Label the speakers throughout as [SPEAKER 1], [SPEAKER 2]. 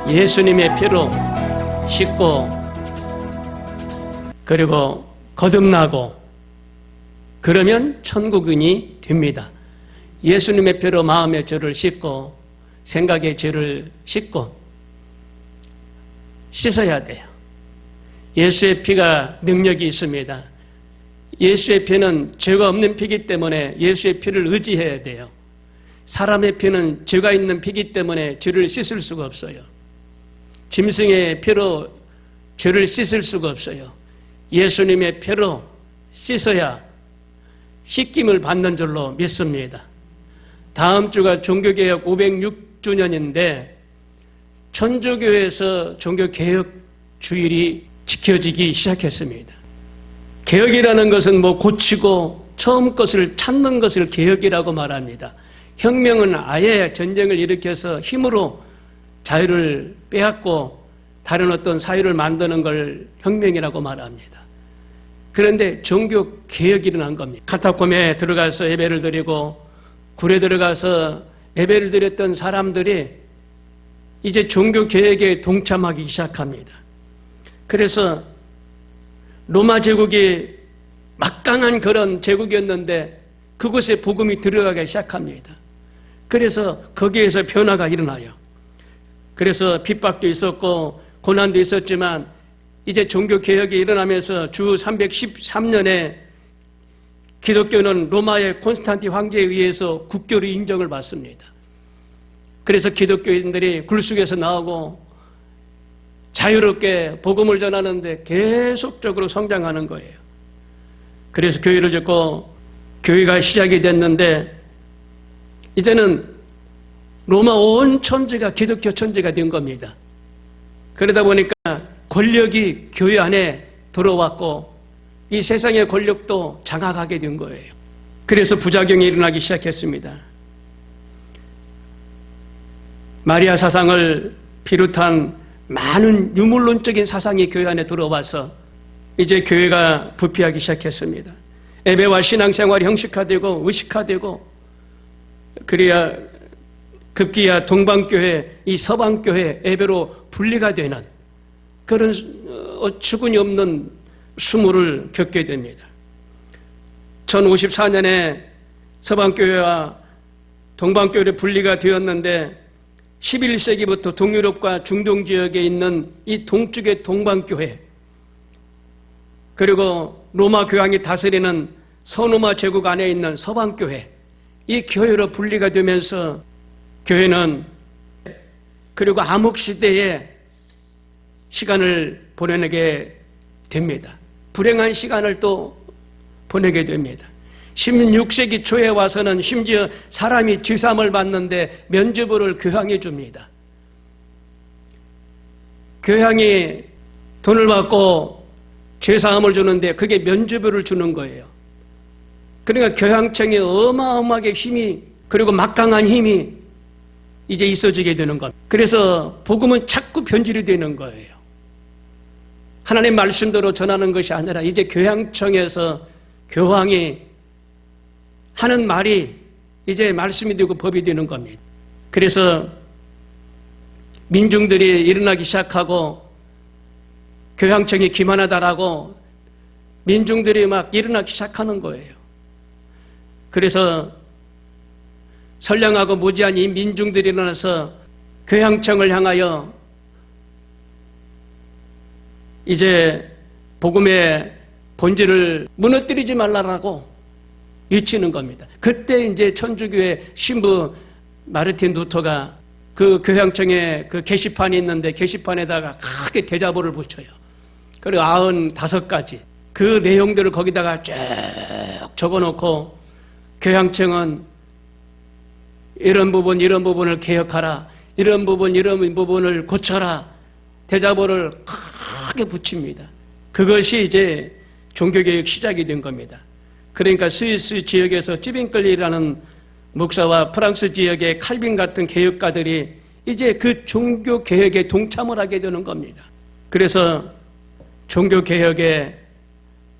[SPEAKER 1] 예수님의 피로 씻고 그리고 거듭나고 그러면 천국인이 됩니다. 예수님의 피로 마음의 죄를 씻고 생각의 죄를 씻고 씻어야 돼요. 예수의 피가 능력이 있습니다. 예수의 피는 죄가 없는 피이기 때문에 예수의 피를 의지해야 돼요. 사람의 피는 죄가 있는 피이기 때문에 죄를 씻을 수가 없어요. 짐승의 피로 죄를 씻을 수가 없어요. 예수님의 피로 씻어야 씻김을 받는 줄로 믿습니다. 다음 주가 종교개혁 506주년인데 천주교에서 종교개혁 주일이 지켜지기 시작했습니다. 개혁이라는 것은 고치고 처음 것을 찾는 것을 개혁이라고 말합니다. 혁명은 아예 전쟁을 일으켜서 힘으로 자유를 빼앗고 다른 어떤 사유를 만드는 걸 혁명이라고 말합니다. 그런데 종교 개혁이 일어난 겁니다. 카타콤에 들어가서 예배를 드리고 굴에 들어가서 예배를 드렸던 사람들이 이제 종교 개혁에 동참하기 시작합니다. 그래서 로마 제국이 막강한 그런 제국이었는데 그곳에 복음이 들어가기 시작합니다. 그래서 거기에서 변화가 일어나요. 그래서 핍박도 있었고 고난도 있었지만 이제 종교개혁이 일어나면서 주 313년에 기독교는 로마의 콘스탄틴 황제에 의해서 국교로 인정을 받습니다. 그래서 기독교인들이 굴속에서 나오고 자유롭게 복음을 전하는데 계속적으로 성장하는 거예요. 그래서 교회를 짓고 교회가 시작이 됐는데 이제는 로마 온 천지가 기독교 천지가 된 겁니다. 그러다 보니까 권력이 교회 안에 들어왔고 이 세상의 권력도 장악하게 된 거예요. 그래서 부작용이 일어나기 시작했습니다. 마리아 사상을 비롯한 많은 유물론적인 사상이 교회 안에 들어와서 이제 교회가 부패하기 시작했습니다. 예배와 신앙생활이 형식화되고 의식화되고 그래야 급기야 동방교회, 이 서방교회 예배로 분리가 되는 그런 어처구니 없는 수모를 겪게 됩니다. 1054년에 서방교회와 동방교회로 분리가 되었는데 11세기부터 동유럽과 중동 지역에 있는 이 동쪽의 동방교회 그리고 로마 교황이 다스리는 서로마 제국 안에 있는 서방교회 이 교회로 분리가 되면서 교회는 그리고 암흑시대에 시간을 보내게 됩니다. 불행한 시간을 또 보내게 됩니다. 16세기 초에 와서는 심지어 사람이 죄사함을 받는데 면죄부를 교황이 줍니다. 교황이 돈을 받고 죄사함을 주는데 그게 면죄부를 주는 거예요. 그러니까 교황청에 어마어마하게 힘이 그리고 막강한 힘이 이제 있어지게 되는 겁니다. 그래서 복음은 자꾸 변질이 되는 거예요. 하나님 말씀대로 전하는 것이 아니라 이제 교황청에서 교황이 하는 말이 이제 말씀이 되고 법이 되는 겁니다. 그래서 민중들이 일어나기 시작하고 교황청이 기만하다라고 민중들이 막 일어나기 시작하는 거예요. 그래서 선량하고 무지한 이 민중들이 일어나서 교황청을 향하여 이제 복음의 본질을 무너뜨리지 말라라고 외치는 겁니다. 그때 이제 천주교의 신부 마르틴 루터가 그 교황청에 그 게시판이 있는데 게시판에다가 크게 대자보를 붙여요. 그리고 95가지 그 내용들을 거기다가 쭉 적어놓고 교황청은 이런 부분을 개혁하라. 이런 부분을 고쳐라. 대자보를 크게 붙입니다. 그것이 이제 종교개혁 시작이 된 겁니다. 그러니까 스위스 지역에서 찌빙클리라는 목사와 프랑스 지역의 칼빈 같은 개혁가들이 이제 그 종교개혁에 동참을 하게 되는 겁니다. 그래서 종교개혁의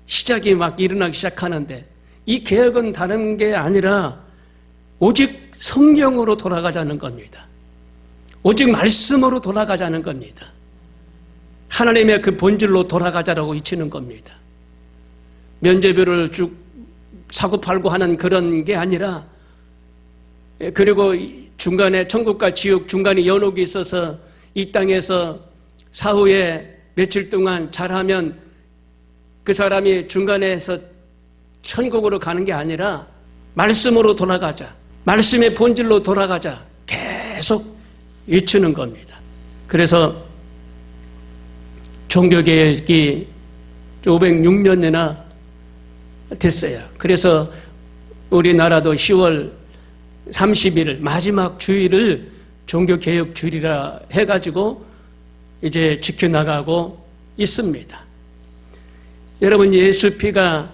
[SPEAKER 1] 시작이 막 일어나기 시작하는데 이 개혁은 다른 게 아니라 오직 성령으로 돌아가자는 겁니다. 오직 말씀으로 돌아가자는 겁니다. 하나님의 그 본질로 돌아가자라고 외치는 겁니다. 면죄부를 쭉 사고팔고 하는 그런 게 아니라, 그리고 중간에 천국과 지옥 중간에 연옥이 있어서 이 땅에서 사후에 며칠 동안 잘하면 그 사람이 중간에서 천국으로 가는 게 아니라 말씀으로 돌아가자, 말씀의 본질로 돌아가자 계속 외치는 겁니다. 그래서 종교개혁이 506년이나 됐어요. 그래서 우리나라도 10월 30일 마지막 주일을 종교개혁 주일이라 해가지고 이제 지켜나가고 있습니다. 여러분, 예수 피가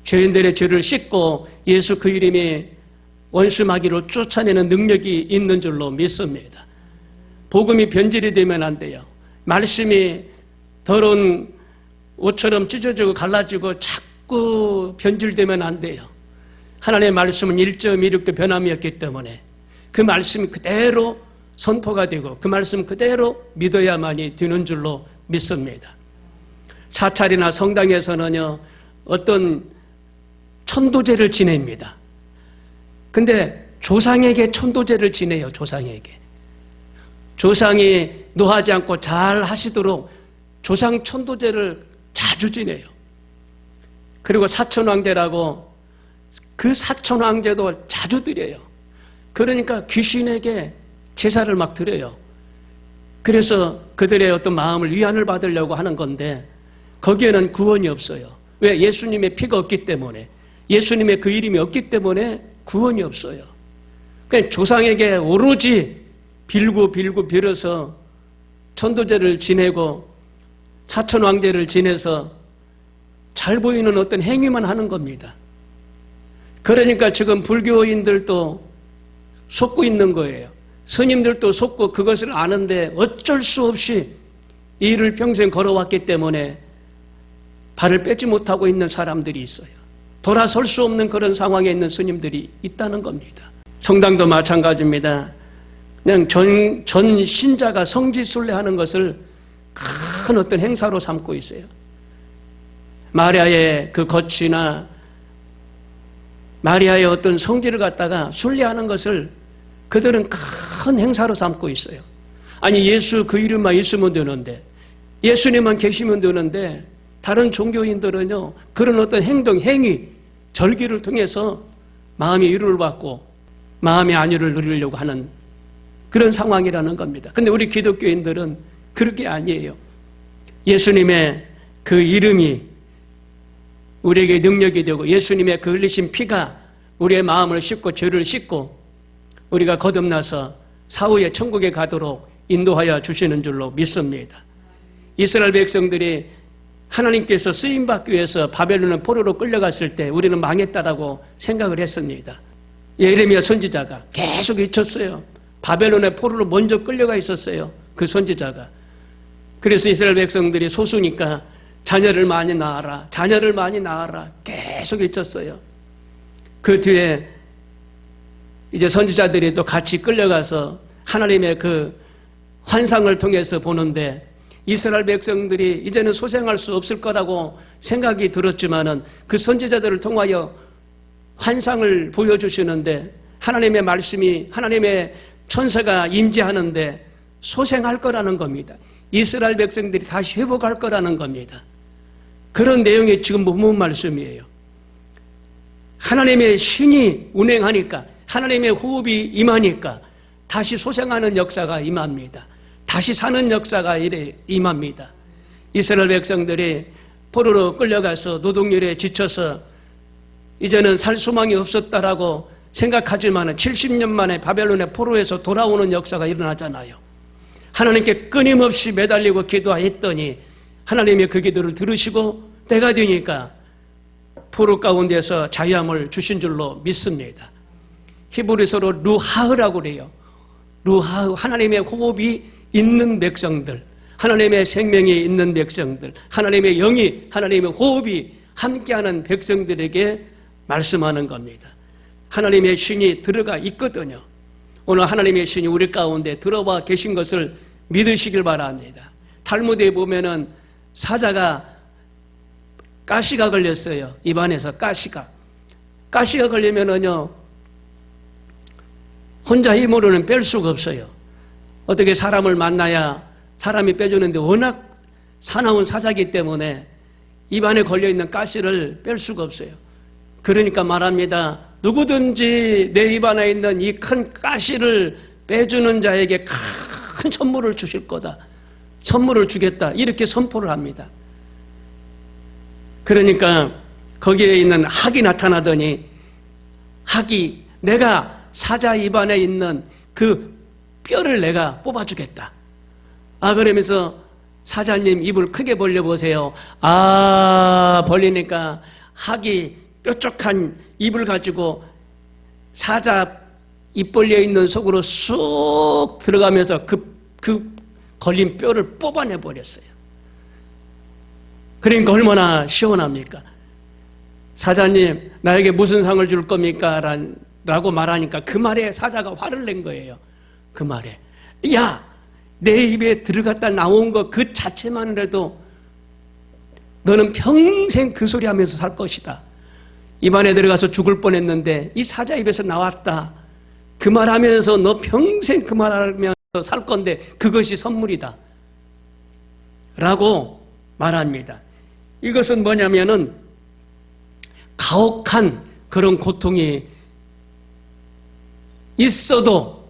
[SPEAKER 1] 죄인들의 죄를 씻고 예수 그 이름이 원수 마귀를 쫓아내는 능력이 있는 줄로 믿습니다. 복음이 변질이 되면 안 돼요. 말씀이 더러운 옷처럼 찢어지고 갈라지고 자꾸 변질되면 안 돼요. 하나님의 말씀은 1.16도 변함이 없기 때문에 그 말씀이 그대로 선포가 되고 그 말씀 그대로 믿어야만이 되는 줄로 믿습니다. 사찰이나 성당에서는요, 어떤 천도제를 지냅니다. 근데 조상에게 천도제를 지내요. 조상에게. 조상이 노하지 않고 잘 하시도록 조상 천도제를 자주 지내요. 그리고 사천왕제라고 그 사천왕제도 자주 드려요. 그러니까 귀신에게 제사를 막 드려요. 그래서 그들의 어떤 마음을 위안을 받으려고 하는 건데 거기에는 구원이 없어요. 왜? 예수님의 피가 없기 때문에, 예수님의 그 이름이 없기 때문에 구원이 없어요. 그냥 조상에게 오로지 빌고 빌어서 천도제를 지내고 사천왕제를 지내서 잘 보이는 어떤 행위만 하는 겁니다. 그러니까 지금 불교인들도 속고 있는 거예요. 스님들도 속고 그것을 아는데 어쩔 수 없이 이 일을 평생 걸어왔기 때문에 발을 빼지 못하고 있는 사람들이 있어요. 돌아설 수 없는 그런 상황에 있는 스님들이 있다는 겁니다. 성당도 마찬가지입니다. 그냥 전 신자가 성지순례하는 것을 큰 어떤 행사로 삼고 있어요. 마리아의 그 거취나 마리아의 어떤 성지를 갖다가 순례하는 것을 그들은 큰 행사로 삼고 있어요. 아니, 예수 그 이름만 있으면 되는데, 예수님만 계시면 되는데, 다른 종교인들은요, 그런 어떤 행동, 행위, 절기를 통해서 마음의 위로를 받고 마음의 안위를 누리려고 하는 그런 상황이라는 겁니다. 근데 우리 기독교인들은 그렇게 아니에요. 예수님의 그 이름이 우리에게 능력이 되고 예수님의 그 흘리신 피가 우리의 마음을 씻고 죄를 씻고 우리가 거듭나서 사후에 천국에 가도록 인도하여 주시는 줄로 믿습니다. 이스라엘 백성들이 하나님께서 쓰임받기 위해서 바벨론의 포로로 끌려갔을 때 우리는 망했다라고 생각을 했습니다. 예레미야 선지자가 계속 외쳤어요. 바벨론의 포로로 먼저 끌려가 있었어요. 그 선지자가. 그래서 이스라엘 백성들이 소수니까 자녀를 많이 낳아라, 자녀를 많이 낳아라 계속 외쳤어요. 그 뒤에 이제 선지자들이 또 같이 끌려가서 하나님의 그 환상을 통해서 보는데 이스라엘 백성들이 이제는 소생할 수 없을 거라고 생각이 들었지만은 그 선지자들을 통하여 환상을 보여주시는데 하나님의 말씀이, 하나님의 천사가 임재하는데 소생할 거라는 겁니다. 이스라엘 백성들이 다시 회복할 거라는 겁니다. 그런 내용이 지금 본문 말씀이에요. 하나님의 신이 운행하니까, 하나님의 호흡이 임하니까 다시 소생하는 역사가 임합니다. 다시 사는 역사가 임합니다. 이스라엘 백성들이 포로로 끌려가서 노동열에 지쳐서 이제는 살 소망이 없었다라고 생각하지만 70년 만에 바벨론의 포로에서 돌아오는 역사가 일어나잖아요. 하나님께 끊임없이 매달리고 기도했더니 하나님의 그 기도를 들으시고 때가 되니까 포로 가운데서 자유함을 주신 줄로 믿습니다. 히브리서로 루하흐라고 그래요. 루하흐, 하나님의 호흡이 있는 백성들, 하나님의 생명이 있는 백성들, 하나님의 영이, 하나님의 호흡이 함께하는 백성들에게 말씀하는 겁니다. 하나님의 신이 들어가 있거든요. 오늘 하나님의 신이 우리 가운데 들어와 계신 것을 믿으시길 바랍니다. 탈무드에 보면은 사자가 가시가 걸렸어요. 입안에서 가시가 걸리면은요, 혼자 힘으로는 뺄 수가 없어요. 어떻게 사람을 만나야 사람이 빼주는데 워낙 사나운 사자기 때문에 입안에 걸려있는 가시를 뺄 수가 없어요. 그러니까 말합니다. 누구든지 내 입안에 있는 이 큰 가시를 빼주는 자에게 큰 선물을 주실 거다. 선물을 주겠다. 이렇게 선포를 합니다. 그러니까 거기에 있는 학이 나타나더니 학이 내가 사자 입안에 있는 그 뼈를 내가 뽑아주겠다. 그러면서 사자님 입을 크게 벌려보세요. 벌리니까 학이 뾰족한 입을 가지고 사자 입 벌려있는 속으로 쑥 들어가면서 그 걸린 뼈를 뽑아내버렸어요. 그러니까 얼마나 시원합니까? 사자님, 나에게 무슨 상을 줄 겁니까? 라고 말하니까 그 말에 사자가 화를 낸 거예요. 그 말에. 야! 내 입에 들어갔다 나온 것 그 자체만으로도 너는 평생 그 소리 하면서 살 것이다. 입안에 들어가서 죽을 뻔했는데 이 사자 입에서 나왔다. 그 말 하면서 너 평생 그 말 하면서 살 건데 그것이 선물이다. 라고 말합니다. 이것은 뭐냐면은 가혹한 그런 고통이 있어도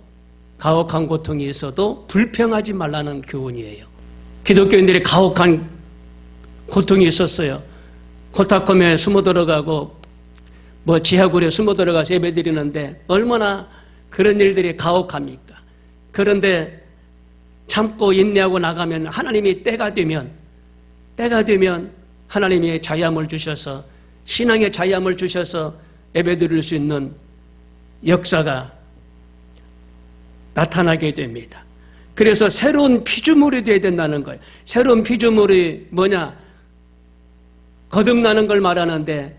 [SPEAKER 1] 가혹한 고통이 있어도 불평하지 말라는 교훈이에요. 기독교인들이 가혹한 고통이 있었어요. 코타콤에 숨어 들어가고 지하굴에 숨어 들어가서 예배 드리는데 얼마나 그런 일들이 가혹합니까? 그런데 참고 인내하고 나가면 하나님이 때가 되면 하나님이 자유함을 주셔서 신앙의 자유함을 주셔서 예배 드릴 수 있는 역사가 나타나게 됩니다. 그래서 새로운 피조물이 되어야 된다는 거예요. 새로운 피조물이 뭐냐? 거듭나는 걸 말하는데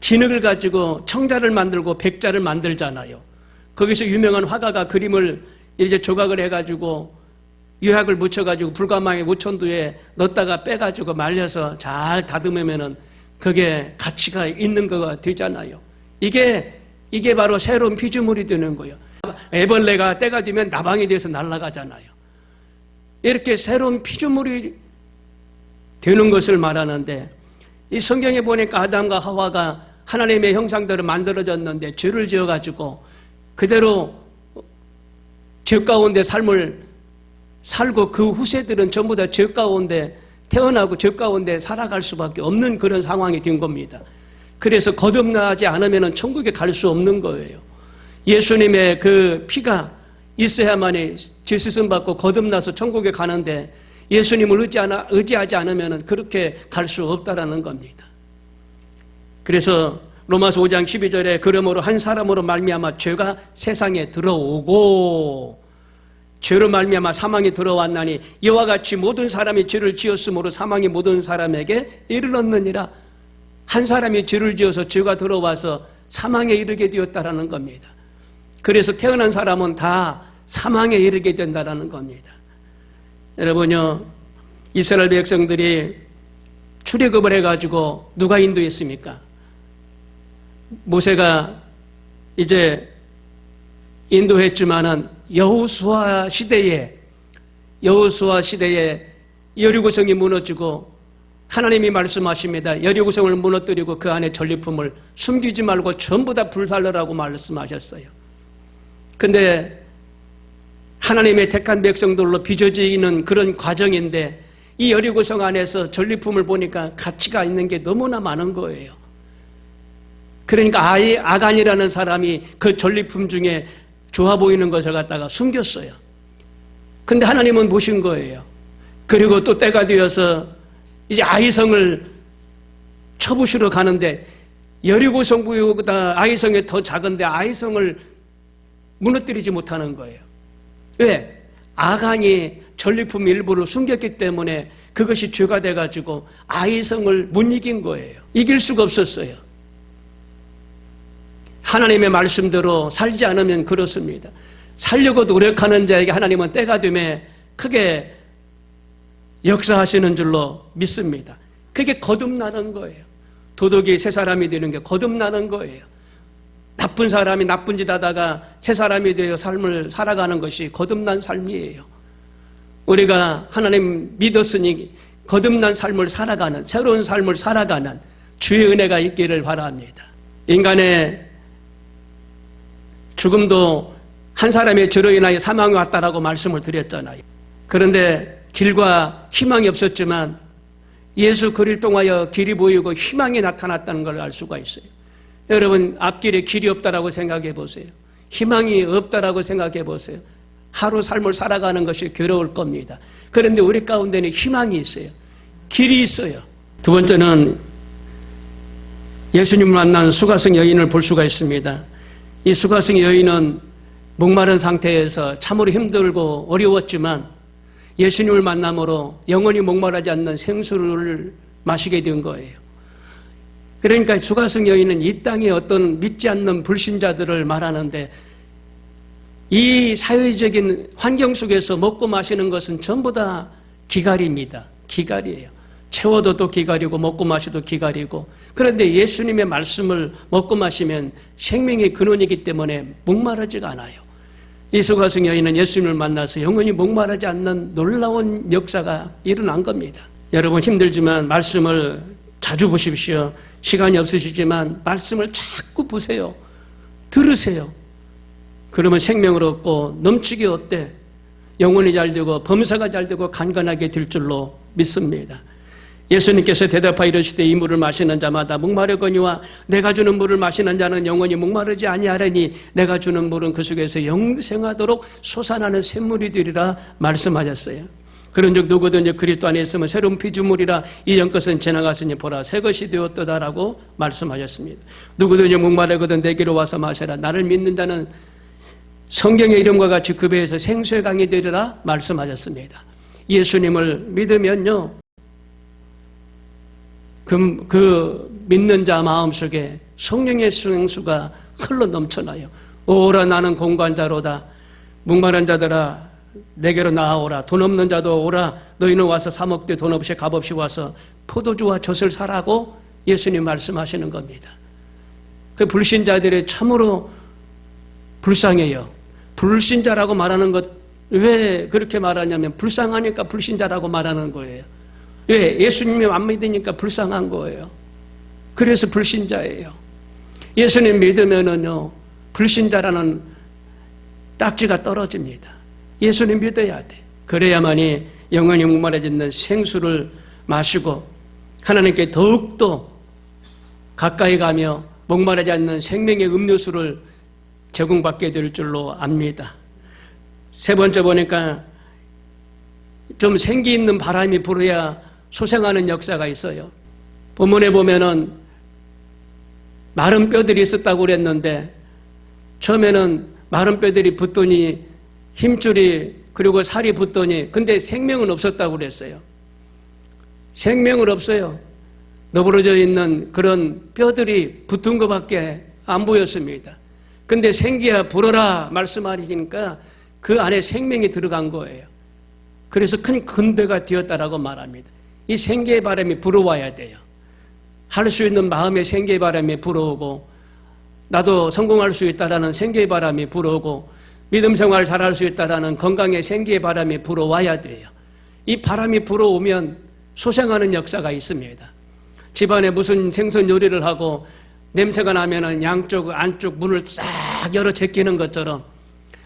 [SPEAKER 1] 진흙을 가지고 청자를 만들고 백자를 만들잖아요. 거기서 유명한 화가가 그림을 이제 조각을 해가지고 유약을 묻혀가지고 불가망의 무천두에 넣었다가 빼가지고 말려서 잘 다듬으면은 그게 가치가 있는 거가 되잖아요. 이게 바로 새로운 피조물이 되는 거예요. 애벌레가 때가 되면 나방이 돼서 날아가잖아요. 이렇게 새로운 피조물이 되는 것을 말하는데 이 성경에 보니까 아담과 하와가 하나님의 형상대로 만들어졌는데 죄를 지어가지고 그대로 죄 가운데 삶을 살고 그 후세들은 전부 다 죄 가운데 태어나고 죄 가운데 살아갈 수밖에 없는 그런 상황이 된 겁니다. 그래서 거듭나지 않으면 천국에 갈 수 없는 거예요. 예수님의 그 피가 있어야만이 죄 씻음 받고 거듭나서 천국에 가는데 예수님을 의지하지 않으면 그렇게 갈 수 없다라는 겁니다. 그래서 로마서 5장 12절에 그러므로 한 사람으로 말미암아 죄가 세상에 들어오고 죄로 말미암아 사망이 들어왔나니 이와 같이 모든 사람이 죄를 지었으므로 사망이 모든 사람에게 이르렀느니라. 한 사람이 죄를 지어서 죄가 들어와서 사망에 이르게 되었다라는 겁니다. 그래서 태어난 사람은 다 사망에 이르게 된다라는 겁니다. 여러분요, 이스라엘 백성들이 출애굽을 해가지고 누가 인도했습니까? 모세가 이제 인도했지만은 여호수아 시대에 여리고성이 무너지고 하나님이 말씀하십니다. 여리고성을 무너뜨리고 그 안에 전리품을 숨기지 말고 전부 다 불살르라고 말씀하셨어요. 근데 하나님의 택한 백성들로 빚어지는 그런 과정인데 이 여리고성 안에서 전리품을 보니까 가치가 있는 게 너무나 많은 거예요. 그러니까 아간이라는 사람이 그 전리품 중에 좋아 보이는 것을 갖다가 숨겼어요. 근데 하나님은 보신 거예요. 그리고 또 때가 되어서 이제 아이성을 쳐부시러 가는데 여리고성보다 아이성이 더 작은데 아이성을 무너뜨리지 못하는 거예요. 왜? 아간이 전리품 일부를 숨겼기 때문에 그것이 죄가 돼가지고 아이성을 못 이긴 거예요. 이길 수가 없었어요. 하나님의 말씀대로 살지 않으면 그렇습니다. 살려고 노력하는 자에게 하나님은 때가 되면 크게 역사하시는 줄로 믿습니다. 그게 거듭나는 거예요. 도덕이 새 사람이 되는 게 거듭나는 거예요. 나쁜 사람이 나쁜 짓 하다가 새 사람이 되어 삶을 살아가는 것이 거듭난 삶이에요. 우리가 하나님 믿었으니 거듭난 삶을 살아가는, 새로운 삶을 살아가는 주의 은혜가 있기를 바랍니다. 인간의 죽음도 한 사람의 죄로 인하여 사망이 왔다라고 말씀을 드렸잖아요. 그런데 길과 희망이 없었지만 예수 그리스도를 통하여 길이 보이고 희망이 나타났다는 걸 알 수가 있어요. 여러분, 앞길에 길이 없다라고 생각해 보세요. 희망이 없다라고 생각해 보세요. 하루 삶을 살아가는 것이 괴로울 겁니다. 그런데 우리 가운데는 희망이 있어요. 길이 있어요. 두 번째는 예수님을 만난 수가성 여인을 볼 수가 있습니다. 이 수가성 여인은 목마른 상태에서 참으로 힘들고 어려웠지만 예수님을 만남으로 영원히 목마르지 않는 생수를 마시게 된 거예요. 그러니까 수가성 여인은 이 땅에 어떤 믿지 않는 불신자들을 말하는데 이 사회적인 환경 속에서 먹고 마시는 것은 전부 다 기갈입니다. 기갈이에요. 채워도 또 기갈이고 먹고 마셔도 기갈이고, 그런데 예수님의 말씀을 먹고 마시면 생명의 근원이기 때문에 목마르지가 않아요. 이 수가성 여인은 예수님을 만나서 영원히 목마르지 않는 놀라운 역사가 일어난 겁니다. 여러분, 힘들지만 말씀을 자주 보십시오. 시간이 없으시지만 말씀을 자꾸 보세요. 들으세요. 그러면 생명을 얻고 넘치게 얻되 영혼이 잘 되고 범사가 잘 되고 간간하게 될 줄로 믿습니다. 예수님께서 대답하여 이르시되 이 물을 마시는 자마다 목마르거니와 내가 주는 물을 마시는 자는 영원히 목마르지 아니하리니 내가 주는 물은 그 속에서 영생하도록 솟아나는 샘물이 되리라 말씀하셨어요. 그런즉 누구든지 그리스도 안에 있으면 새로운 피조물이라 이전 것은 지나갔으니 보라 새 것이 되었도다라고 말씀하셨습니다. 누구든지 목마르거든 내게로 와서 마셔라. 나를 믿는 자는 성경의 이름과 같이 그 배에서 생수의 강이 되리라 말씀하셨습니다. 예수님을 믿으면요, 그 믿는 자 마음속에 성령의 생수가 흘러 넘쳐나요. 오라 나는 공관자로다. 목마른 자들아 내게로 나아오라. 돈 없는 자도 오라. 너희는 와서 사 먹되 돈 없이 값없이 와서 포도주와 젖을 사라고 예수님 말씀하시는 겁니다. 그 불신자들이 참으로 불쌍해요. 불신자라고 말하는 것 왜 그렇게 말하냐면 불쌍하니까 불신자라고 말하는 거예요. 왜? 예수님이 안 믿으니까 불쌍한 거예요. 그래서 불신자예요. 예수님 믿으면은요, 불신자라는 딱지가 떨어집니다. 예수님 믿어야 돼. 그래야만이 영원히 목마르지는 생수를 마시고 하나님께 더욱더 가까이 가며 목마르지 않는 생명의 음료수를 제공받게 될 줄로 압니다. 세 번째 보니까 좀 생기 있는 바람이 불어야 소생하는 역사가 있어요. 본문에 보면은 마른 뼈들이 있었다고 그랬는데 처음에는 마른 뼈들이 붙더니 힘줄이 그리고 살이 붙더니 근데 생명은 없었다고 그랬어요. 생명은 없어요. 너부러져 있는 그런 뼈들이 붙은 것밖에 안 보였습니다. 근데 생기야 불어라 말씀하시니까 그 안에 생명이 들어간 거예요. 그래서 큰 근대가 되었다라고 말합니다. 이 생기의 바람이 불어와야 돼요. 할 수 있는 마음의 생기의 바람이 불어오고 나도 성공할 수 있다라는 생기의 바람이 불어오고 믿음 생활 잘할 수 있다라는 건강의 생기의 바람이 불어와야 돼요. 이 바람이 불어오면 소생하는 역사가 있습니다. 집안에 무슨 생선 요리를 하고 냄새가 나면은 양쪽 안쪽 문을 싹 열어 제끼는 것처럼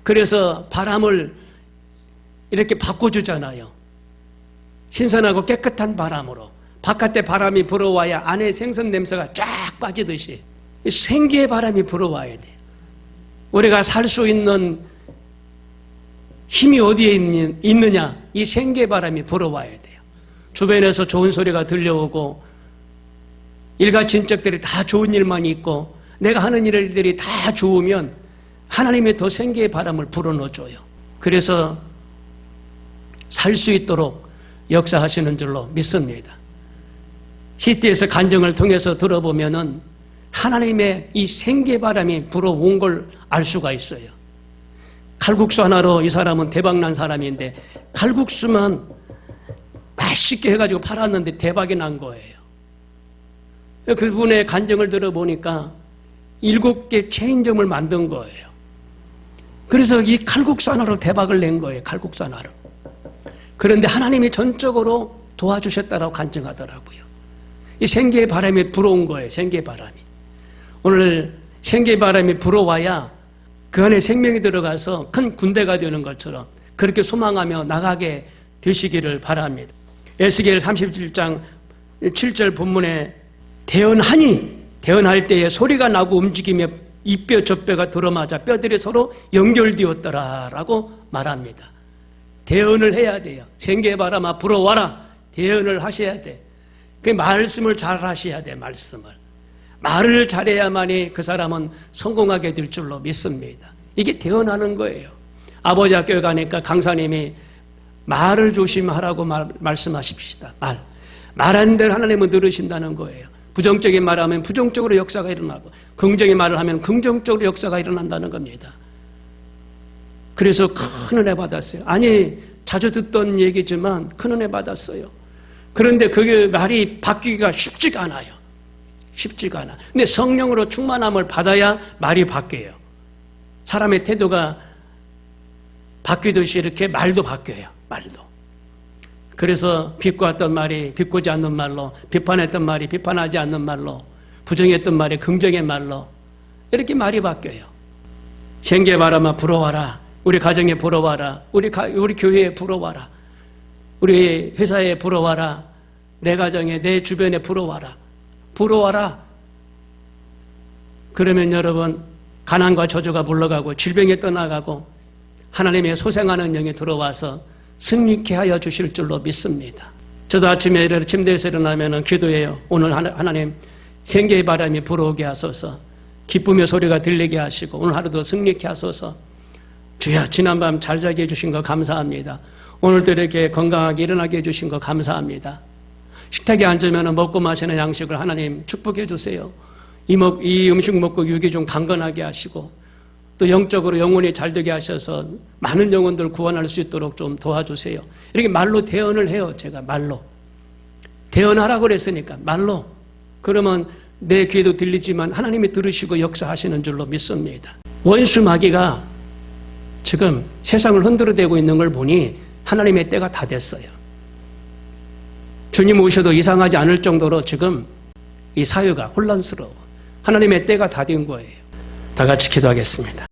[SPEAKER 1] 그래서 바람을 이렇게 바꿔주잖아요. 신선하고 깨끗한 바람으로 바깥에 바람이 불어와야 안에 생선 냄새가 쫙 빠지듯이 생기의 바람이 불어와야 돼요. 우리가 살 수 있는 힘이 어디에 있느냐? 이 생기의 바람이 불어와야 돼요. 주변에서 좋은 소리가 들려오고 일가친척들이 다 좋은 일만 있고 내가 하는 일들이 다 좋으면 하나님이 더 생기의 바람을 불어넣어줘요. 그래서 살 수 있도록 역사하시는 줄로 믿습니다. 시티에서 간증을 통해서 들어보면은 하나님의 이 생기의 바람이 불어온 걸 알 수가 있어요. 칼국수 하나로 이 사람은 대박난 사람인데 칼국수만 맛있게 해가지고 팔았는데 대박이 난 거예요. 그분의 간증을 들어보니까 7개 체인점을 만든 거예요. 그래서 이 칼국수 하나로 대박을 낸 거예요. 칼국수 하나로. 그런데 하나님이 전적으로 도와주셨다라고 간증하더라고요. 이 생계의 바람이 불어온 거예요. 생계의 바람이. 오늘 생계의 바람이 불어와야 그 안에 생명이 들어가서 큰 군대가 되는 것처럼 그렇게 소망하며 나가게 되시기를 바랍니다. 에스겔 37장 7절 본문에 대언할 때에 소리가 나고 움직이며 이 뼈 저 뼈가 들어맞아 뼈들이 서로 연결되었더라라고 말합니다. 대언을 해야 돼요. 생계의 바람아 불어와라. 대언을 하셔야 돼. 그 말씀을 잘 하셔야 돼. 말을 잘해야만이 그 사람은 성공하게 될 줄로 믿습니다. 이게 대언하는 거예요. 아버지 학교에 가니까 강사님이 말을 조심하라고 말씀하십시다. 말하는 대로 하나님은 들으신다는 거예요. 부정적인 말을 하면 부정적으로 역사가 일어나고 긍정의 말을 하면 긍정적으로 역사가 일어난다는 겁니다. 그래서 큰 은혜 받았어요. 아니 자주 듣던 얘기지만 큰 은혜 받았어요. 그런데 그게 말이 바뀌기가 쉽지가 않아요. 쉽지가 않아. 근데 성령으로 충만함을 받아야 말이 바뀌어요. 사람의 태도가 바뀌듯이 이렇게 말도 바뀌어요. 말도. 그래서 비꼬았던 말이 비꼬지 않는 말로, 비판했던 말이 비판하지 않는 말로, 부정했던 말이 긍정의 말로 이렇게 말이 바뀌어요. 생계의 바람아 불어와라. 우리 가정에 불어와라. 우리 교회에 불어와라. 우리 회사에 불어와라. 내 가정에 내 주변에 불어와라. 불어와라. 그러면 여러분 가난과 저주가 물러가고 질병이 떠나가고 하나님의 소생하는 영이 들어와서 승리케 하여 주실 줄로 믿습니다. 저도 아침에 침대에서 일어나면 기도해요. 오늘 하나님 생계의 바람이 불어오게 하소서. 기쁨의 소리가 들리게 하시고 오늘 하루도 승리케 하소서. 주여 지난밤 잘 자게 해주신 거 감사합니다. 오늘도 이렇게 건강하게 일어나게 해주신 거 감사합니다. 식탁에 앉으면 먹고 마시는 양식을 하나님 축복해 주세요. 이 음식 먹고 육이 좀 강건하게 하시고 또 영적으로 영혼이 잘 되게 하셔서 많은 영혼들 구원할 수 있도록 좀 도와주세요. 이렇게 말로 대언을 해요. 제가 말로. 대언하라고 그랬으니까 말로. 그러면 내 귀에도 들리지만 하나님이 들으시고 역사하시는 줄로 믿습니다. 원수 마귀가 지금 세상을 흔들어대고 있는 걸 보니 하나님의 때가 다 됐어요. 주님 오셔도 이상하지 않을 정도로 지금 이 사회가 혼란스러워. 하나님의 때가 다 된 거예요. 다 같이 기도하겠습니다.